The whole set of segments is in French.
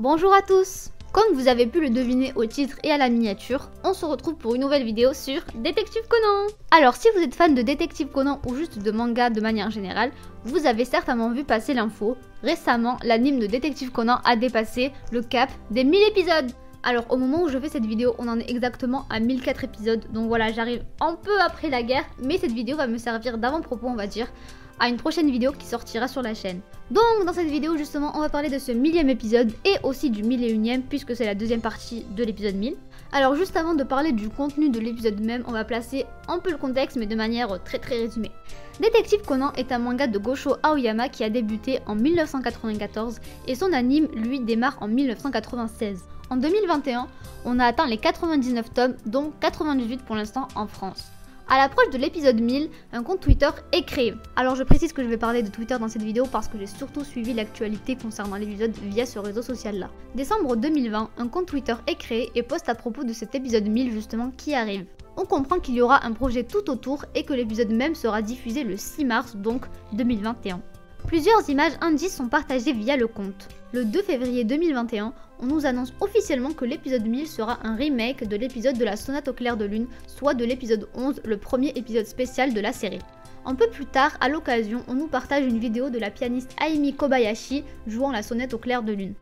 Bonjour à tous! Comme vous avez pu le deviner au titre et à la miniature, on se retrouve pour une nouvelle vidéo sur Détective Conan. Alors si vous êtes fan de Détective Conan ou juste de manga de manière générale, vous avez certainement vu passer l'info. Récemment, l'anime de Détective Conan a dépassé le cap des 1000 épisodes. Alors au moment où je fais cette vidéo, on en est exactement à 1004 épisodes, donc voilà, j'arrive un peu après la guerre, mais cette vidéo va me servir d'avant-propos, on va dire, à une prochaine vidéo qui sortira sur la chaîne. Donc dans cette vidéo justement on va parler de ce 1000e épisode et aussi du 1001e puisque c'est la deuxième partie de l'épisode 1000. Alors juste avant de parler du contenu de l'épisode même, on va placer un peu le contexte mais de manière très résumée. Détective Conan est un manga de Gosho Aoyama qui a débuté en 1994 et son anime lui démarre en 1996. En 2021, on a atteint les 99 tomes dont 98 pour l'instant en France. À l'approche de l'épisode 1000, un compte Twitter est créé. Alors je précise que je vais parler de Twitter dans cette vidéo parce que j'ai surtout suivi l'actualité concernant l'épisode via ce réseau social là. Décembre 2020, un compte Twitter est créé et poste à propos de cet épisode 1000 justement qui arrive. On comprend qu'il y aura un projet tout autour et que l'épisode même sera diffusé le 6 mars donc 2021. Plusieurs images indices sont partagées via le compte. Le 2 février 2021, on nous annonce officiellement que l'épisode 1000 sera un remake de l'épisode de la Sonate au clair de lune, soit de l'épisode 11, le premier épisode spécial de la série. Un peu plus tard, à l'occasion, on nous partage une vidéo de la pianiste Aimi Kobayashi jouant la Sonate au clair de lune.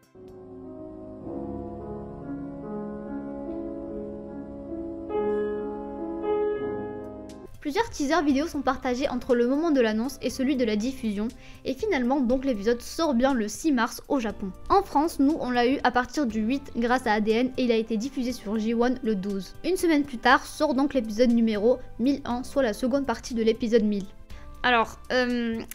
Plusieurs teasers vidéo sont partagés entre le moment de l'annonce et celui de la diffusion, et finalement donc l'épisode sort bien le 6 mars au Japon. En France, nous on l'a eu à partir du 8 grâce à ADN et il a été diffusé sur J1 le 12. Une semaine plus tard sort donc l'épisode numéro 1001, soit la seconde partie de l'épisode 1000. Alors,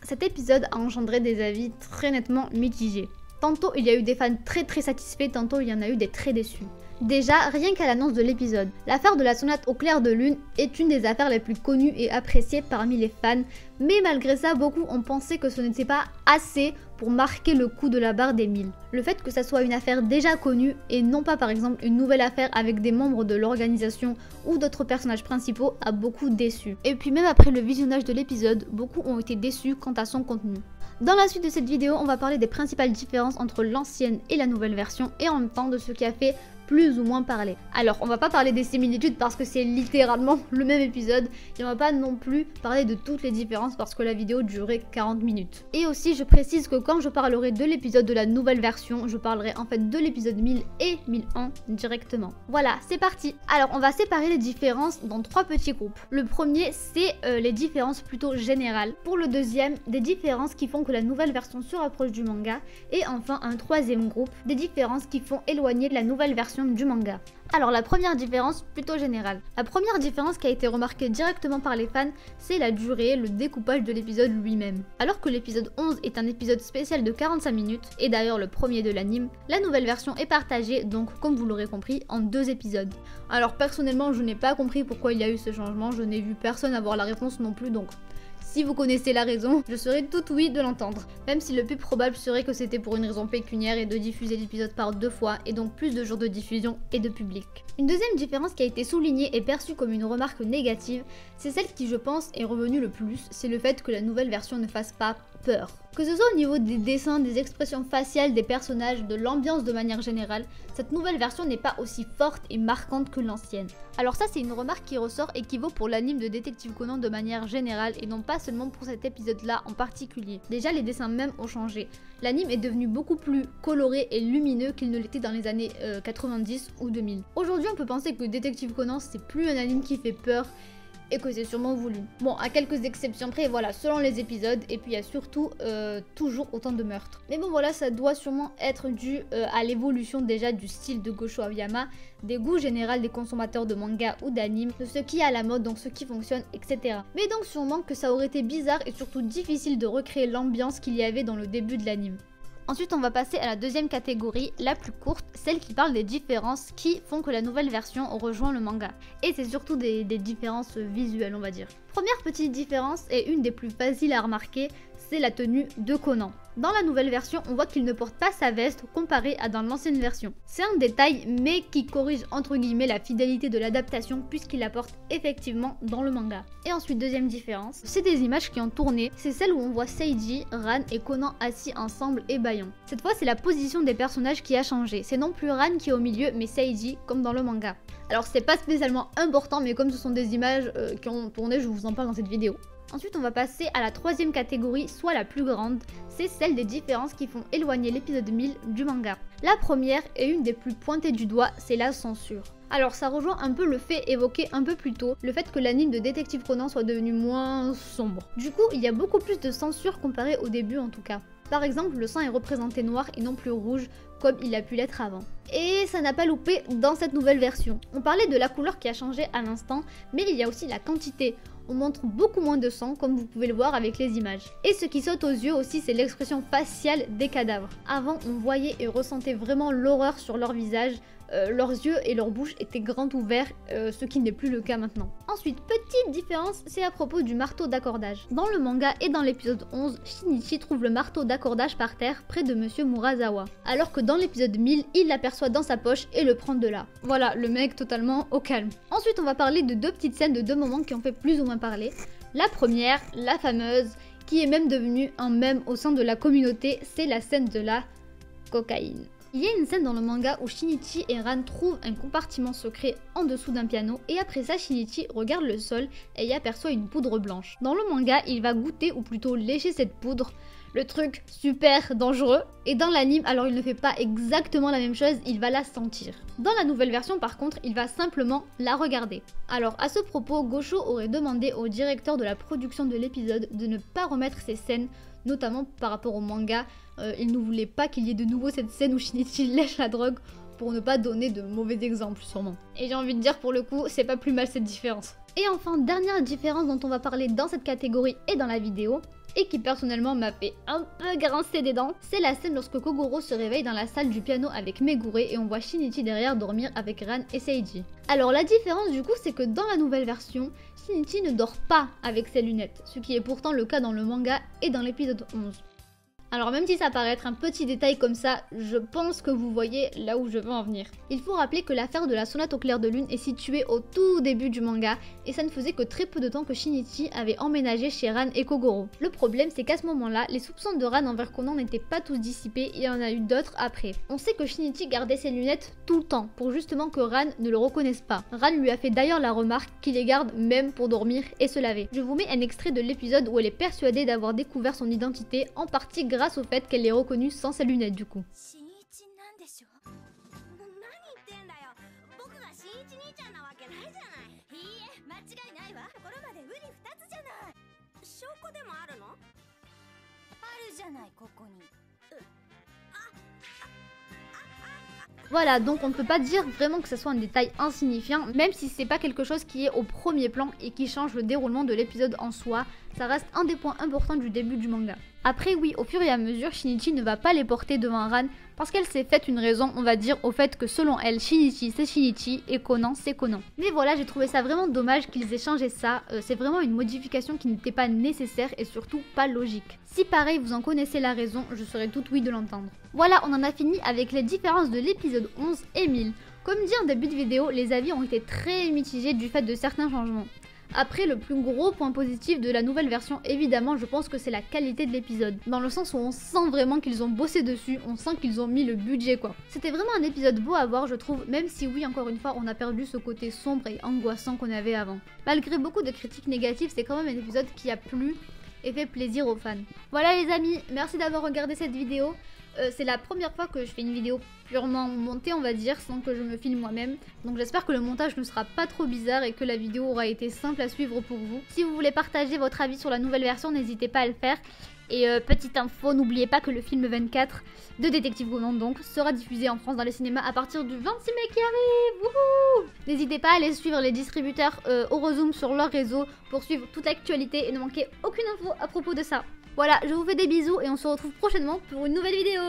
cet épisode a engendré des avis très nettement mitigés. Tantôt il y a eu des fans très satisfaits, tantôt il y en a eu des très déçus. Déjà, rien qu'à l'annonce de l'épisode, l'affaire de la Sonate au clair de lune est une des affaires les plus connues et appréciées parmi les fans, mais malgré ça, beaucoup ont pensé que ce n'était pas assez pour marquer le coup de la barre des 1000. Le fait que ça soit une affaire déjà connue et non pas par exemple une nouvelle affaire avec des membres de l'organisation ou d'autres personnages principaux a beaucoup déçu. Et puis même après le visionnage de l'épisode, beaucoup ont été déçus quant à son contenu. Dans la suite de cette vidéo, on va parler des principales différences entre l'ancienne et la nouvelle version et en même temps de ce qui a fait plus ou moins parler. Alors, on va pas parler des similitudes parce que c'est littéralement le même épisode et on va pas non plus parler de toutes les différences parce que la vidéo durait 40 minutes. Et aussi, je précise que quand je parlerai de l'épisode de la nouvelle version, je parlerai en fait de l'épisode 1000 et 1001 directement. Voilà, c'est parti. Alors, on va séparer les différences dans trois petits groupes. Le premier, c'est les différences plutôt générales. Pour le deuxième, des différences qui font que la nouvelle version se rapproche du manga. Et enfin, un troisième groupe, des différences qui font éloigner la nouvelle version du manga. Alors la première différence plutôt générale. La première différence qui a été remarquée directement par les fans, c'est la durée, le découpage de l'épisode lui-même. Alors que l'épisode 11 est un épisode spécial de 45 minutes, et d'ailleurs le premier de l'anime, la nouvelle version est partagée, donc comme vous l'aurez compris, en deux épisodes. Alors personnellement je n'ai pas compris pourquoi il y a eu ce changement, je n'ai vu personne avoir la réponse non plus, donc si vous connaissez la raison, je serais tout oui de l'entendre. Même si le plus probable serait que c'était pour une raison pécuniaire et de diffuser l'épisode par deux fois et donc plus de jours de diffusion et de public. Une deuxième différence qui a été soulignée et perçue comme une remarque négative, c'est celle qui je pense est revenue le plus, c'est le fait que la nouvelle version ne fasse pas peur. Que ce soit au niveau des dessins, des expressions faciales des personnages, de l'ambiance de manière générale, cette nouvelle version n'est pas aussi forte et marquante que l'ancienne. Alors ça c'est une remarque qui ressort et qui vaut pour l'anime de Détective Conan de manière générale et non pas seulement pour cet épisode là en particulier. Déjà les dessins même ont changé. L'anime est devenu beaucoup plus coloré et lumineux qu'il ne l'était dans les années 90 ou 2000. Aujourd'hui on peut penser que Détective Conan c'est plus un anime qui fait peur et que c'est sûrement voulu. Bon, à quelques exceptions près, voilà, selon les épisodes, et puis il y a surtout toujours autant de meurtres. Mais bon voilà, ça doit sûrement être dû à l'évolution déjà du style de Gosho Aoyama, des goûts généraux des consommateurs de manga ou d'anime, de ce qui est à la mode, donc ce qui fonctionne, etc. Mais donc sûrement que ça aurait été bizarre et surtout difficile de recréer l'ambiance qu'il y avait dans le début de l'anime. Ensuite, on va passer à la deuxième catégorie, la plus courte, celle qui parle des différences qui font que la nouvelle version rejoint le manga. Et c'est surtout des différences visuelles, on va dire. Première petite différence et une des plus faciles à remarquer, c'est la tenue de Conan. Dans la nouvelle version, on voit qu'il ne porte pas sa veste comparé à dans l'ancienne version. C'est un détail mais qui corrige entre guillemets la fidélité de l'adaptation puisqu'il la porte effectivement dans le manga. Et ensuite deuxième différence, c'est des images qui ont tourné, c'est celle où on voit Seiji, Ran et Conan assis ensemble et bâillants. Cette fois c'est la position des personnages qui a changé, c'est non plus Ran qui est au milieu mais Seiji comme dans le manga. Alors c'est pas spécialement important mais comme ce sont des images qui ont tourné, je vous en parle dans cette vidéo. Ensuite, on va passer à la troisième catégorie, soit la plus grande, c'est celle des différences qui font éloigner l'épisode 1000 du manga. La première et une des plus pointées du doigt, c'est la censure. Alors ça rejoint un peu le fait évoqué un peu plus tôt, le fait que l'anime de Détective Conan soit devenu moins sombre. Du coup, il y a beaucoup plus de censure comparé au début en tout cas. Par exemple, le sang est représenté noir et non plus rouge comme il a pu l'être avant. Et ça n'a pas loupé dans cette nouvelle version. On parlait de la couleur qui a changé à l'instant, mais il y a aussi la quantité. On montre beaucoup moins de sang comme vous pouvez le voir avec les images. Et ce qui saute aux yeux aussi, c'est l'expression faciale des cadavres. Avant, on voyait et ressentait vraiment l'horreur sur leur visage. Leurs yeux et leur bouche étaient grands ouverts, ce qui n'est plus le cas maintenant. Ensuite, petite différence, c'est à propos du marteau d'accordage. Dans le manga et dans l'épisode 11, Shinichi trouve le marteau d'accordage par terre près de Monsieur Murasawa. Alors que dans l'épisode 1000, il l'aperçoit dans sa poche et le prend de là. Voilà, le mec totalement au calme. Ensuite, on va parler de deux petites scènes de deux moments qui ont fait plus ou moins parler. La première, la fameuse, qui est même devenue un mème au sein de la communauté, c'est la scène de la cocaïne. Il y a une scène dans le manga où Shinichi et Ran trouvent un compartiment secret en dessous d'un piano et après ça Shinichi regarde le sol et y aperçoit une poudre blanche. Dans le manga, il va goûter ou plutôt lécher cette poudre, le truc super dangereux, et dans l'anime, alors il ne fait pas exactement la même chose, il va la sentir. Dans la nouvelle version par contre, il va simplement la regarder. Alors à ce propos, Gosho aurait demandé au directeur de la production de l'épisode de ne pas remettre ces scènes, notamment par rapport au manga. Il ne voulait pas qu'il y ait de nouveau cette scène où Shinichi lèche la drogue pour ne pas donner de mauvais exemples sûrement. Et j'ai envie de dire pour le coup, c'est pas plus mal cette différence. Et enfin, dernière différence dont on va parler dans cette catégorie et dans la vidéo, et qui personnellement m'a fait un peu grincer des dents, c'est la scène lorsque Kogoro se réveille dans la salle du piano avec Megure et on voit Shinichi derrière dormir avec Ran et Seiji. Alors la différence du coup c'est que dans la nouvelle version, Shinichi ne dort pas avec ses lunettes, ce qui est pourtant le cas dans le manga et dans l'épisode 11. Alors même si ça paraît être un petit détail comme ça, je pense que vous voyez là où je veux en venir. Il faut rappeler que l'affaire de la sonate au clair de lune est située au tout début du manga et ça ne faisait que très peu de temps que Shinichi avait emménagé chez Ran et Kogoro. Le problème c'est qu'à ce moment-là, les soupçons de Ran envers Conan n'étaient pas tous dissipés et il y en a eu d'autres après. On sait que Shinichi gardait ses lunettes tout le temps pour justement que Ran ne le reconnaisse pas. Ran lui a fait d'ailleurs la remarque qu'il les garde même pour dormir et se laver. Je vous mets un extrait de l'épisode où elle est persuadée d'avoir découvert son identité, en partie grâce au fait qu'elle l'ait reconnue sans ses lunettes du coup. Voilà, donc on ne peut pas dire vraiment que ce soit un détail insignifiant, même si c'est pas quelque chose qui est au premier plan et qui change le déroulement de l'épisode en soi, ça reste un des points importants du début du manga. Après oui, au fur et à mesure, Shinichi ne va pas les porter devant Ran parce qu'elle s'est faite une raison, on va dire, au fait que selon elle, Shinichi c'est Shinichi et Conan c'est Conan. Mais voilà, j'ai trouvé ça vraiment dommage qu'ils aient changé ça, c'est vraiment une modification qui n'était pas nécessaire et surtout pas logique. Si pareil vous en connaissez la raison, je serais toute oui de l'entendre. Voilà, on en a fini avec les différences de l'épisode 11 et 1000. Comme dit en début de vidéo, les avis ont été très mitigés du fait de certains changements. Après, le plus gros point positif de la nouvelle version, évidemment, je pense que c'est la qualité de l'épisode. Dans le sens où on sent vraiment qu'ils ont bossé dessus, on sent qu'ils ont mis le budget quoi. C'était vraiment un épisode beau à voir je trouve, même si oui, encore une fois, on a perdu ce côté sombre et angoissant qu'on avait avant. Malgré beaucoup de critiques négatives, c'est quand même un épisode qui a plu et fait plaisir aux fans. Voilà les amis, merci d'avoir regardé cette vidéo. C'est la première fois que je fais une vidéo purement montée on va dire, sans que je me filme moi-même. Donc j'espère que le montage ne sera pas trop bizarre et que la vidéo aura été simple à suivre pour vous. Si vous voulez partager votre avis sur la nouvelle version, n'hésitez pas à le faire. Et petite info, n'oubliez pas que le film 24 de Détective Conan donc sera diffusé en France dans les cinémas à partir du 26 mai qui arrive. Wouhou! N'hésitez pas à aller suivre les distributeurs Eurozoom sur leur réseau pour suivre toute l'actualité et ne manquer aucune info à propos de ça. Voilà, je vous fais des bisous et on se retrouve prochainement pour une nouvelle vidéo.